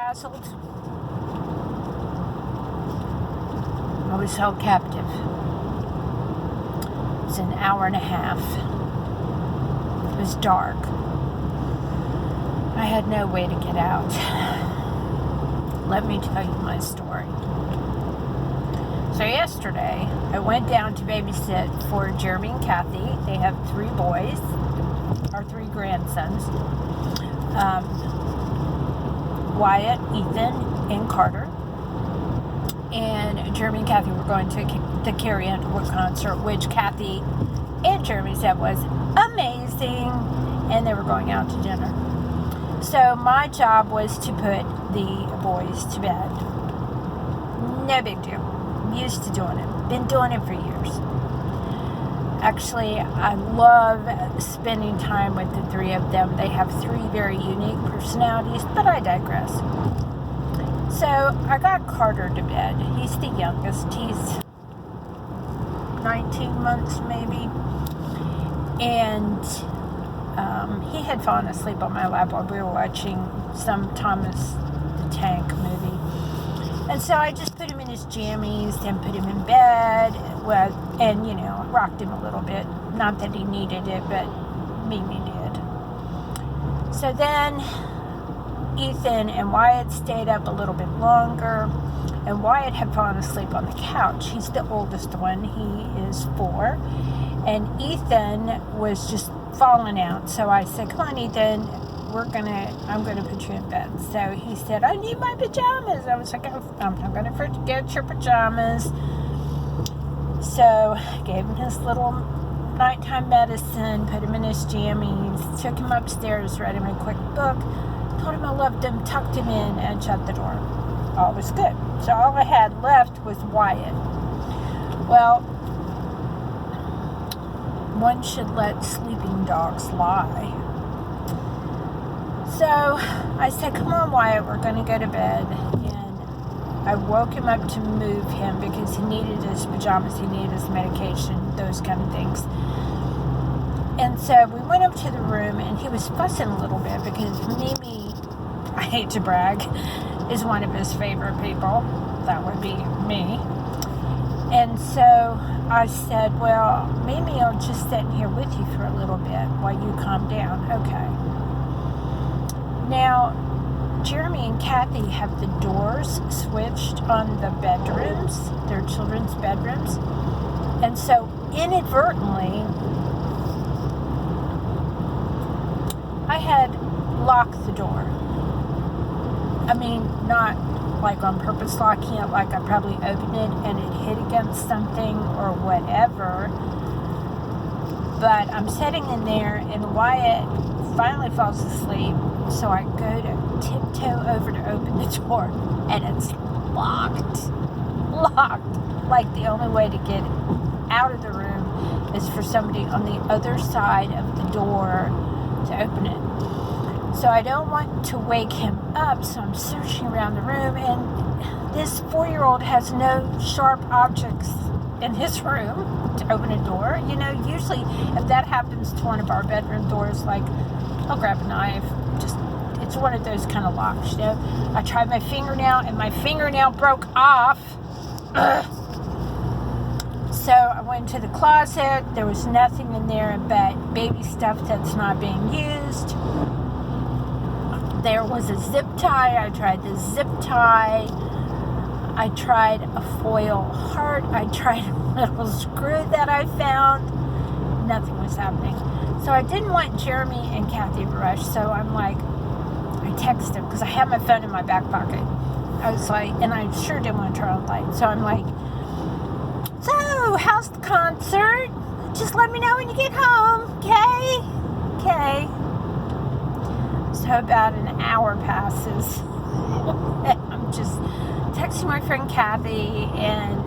castled. I was held captive. It was an hour and a half. It was dark. I had no way to get out. Let me tell you my story. So yesterday, I went down to babysit for Jeremy and Kathy. They have 3 boys, or 3 grandsons. Wyatt, Ethan, and Carter. And Jeremy and Kathy were going to the Carrie Underwood concert, which Kathy and Jeremy said was amazing. And they were going out to dinner. So my job was to put the boys to bed. No big deal. I'm used to doing it. Been doing it for years. Actually, I love spending time with the 3 of them. They have 3 very unique personalities, but I digress. So I got Carter to bed. He's the youngest. He's 19 months maybe. And he had fallen asleep on my lap while we were watching some Thomas the Tank movie. And so I just put him in his jammies and put him in bed and, rocked him a little bit. Not that he needed it, but Mimi did. So then Ethan and Wyatt stayed up a little bit longer. And Wyatt had fallen asleep on the couch. He's the oldest one. He is 4. And Ethan was just falling out. So I said, come on, Ethan. I'm going to put you in bed. So he said, I need my pajamas. I was like, I'm not going to forget your pajamas. So I gave him his little nighttime medicine, put him in his jammies, took him upstairs, read him a quick book, told him I loved him, tucked him in, and shut the door. All was good. So all I had left was Wyatt. Well, one should let sleeping dogs lie. So I said, come on, Wyatt, we're going to go to bed. And I woke him up to move him because he needed his pajamas, he needed his medication, those kind of things. And so we went up to the room, and he was fussing a little bit because Mimi, I hate to brag, is one of his favorite people. That would be me. And so I said, well, Mimi will just sit here with you for a little bit while you calm down. Okay. Now, Jeremy and Kathy have the doors switched on the bedrooms, their children's bedrooms. And so, inadvertently, I had locked the door. I mean, not like on purpose locking it, like I probably opened it and it hit against something or whatever. But I'm sitting in there, and Wyatt finally falls asleep. So I go to tiptoe over to open the door, and it's locked. Like the only way to get out of the room is for somebody on the other side of the door to open it. So I don't want to wake him up, so I'm searching around the room, and this 4-year-old has no sharp objects in his room to open a door. Usually if that happens to one of our bedroom doors, like, I'll grab a knife. It's one of those kind of locks, I tried my fingernail, and my fingernail broke off. So I went to the closet. There was nothing in there but baby stuff that's not being used. There was a zip tie. I tried the zip tie. I tried a foil heart. I tried a little screw that I found. Nothing was happening. So I didn't want Jeremy and Kathy to rush. So I'm like, I texted him because I had my phone in my back pocket. I was like, and I sure didn't want to turn on the light. So I'm like, so how's the concert? Just let me know when you get home, okay? Okay. So about an hour passes. I'm just texting my friend Kathy and,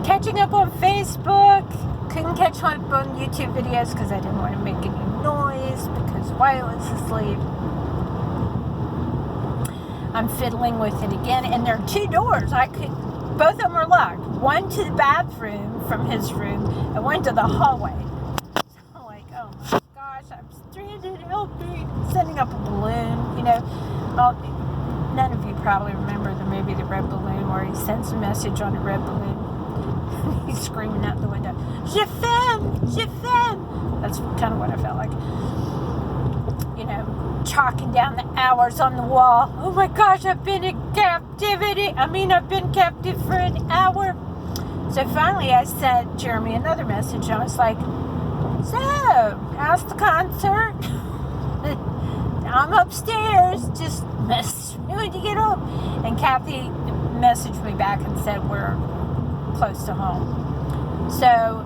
catching up on Facebook. Couldn't catch up on YouTube videos because I didn't want to make any noise because Wyatt was asleep. I'm fiddling with it again, and there are 2 doors. Both of them were locked. One to the bathroom from his room, and one to the hallway. So I'm like, oh my gosh, I'm stranded, help me. Setting up a balloon, Well, none of you probably remember the movie The Red Balloon, where he sends a message on a red balloon. He's screaming out the window, "Je femme! Je femme!" That's kind of what I felt like. You know, chalking down the hours on the wall. Oh my gosh, I've been in captivity. I've been captive for an hour. So finally I sent Jeremy another message. I was like, "So, how's the concert?" "I'm upstairs. Just message me when you get home." And Kathy messaged me back and said, "We're close to home." So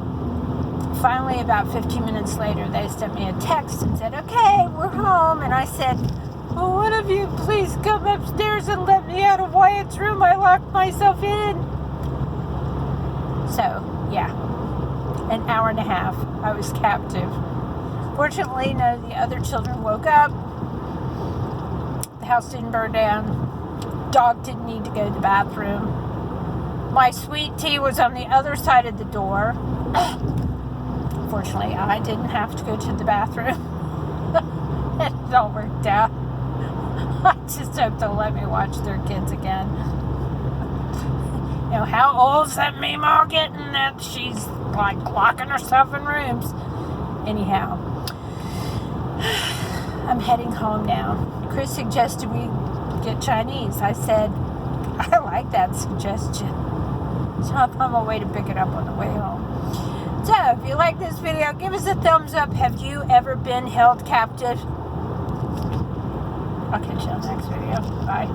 finally, about 15 minutes later, they sent me a text and said, "Okay, we're home." And I said, "Oh, one of you please come upstairs and let me out of Wyatt's room. I locked myself in." So, yeah, an hour and a half, I was captive. Fortunately, none of the other children woke up. The house didn't burn down. Dog didn't need to go to the bathroom. My sweet tea was on the other side of the door. Fortunately, I didn't have to go to the bathroom. It all worked out. I just hope they'll let me watch their kids again. You know, how old's that Meemaw getting that she's like locking herself in rooms? Anyhow, I'm heading home now. Chris suggested we get Chinese. I said, I like that suggestion. So I'm on my way to pick it up on the way home. So, if you like this video, give us a thumbs up. Have you ever been held captive? I'll catch you on the next video. Bye.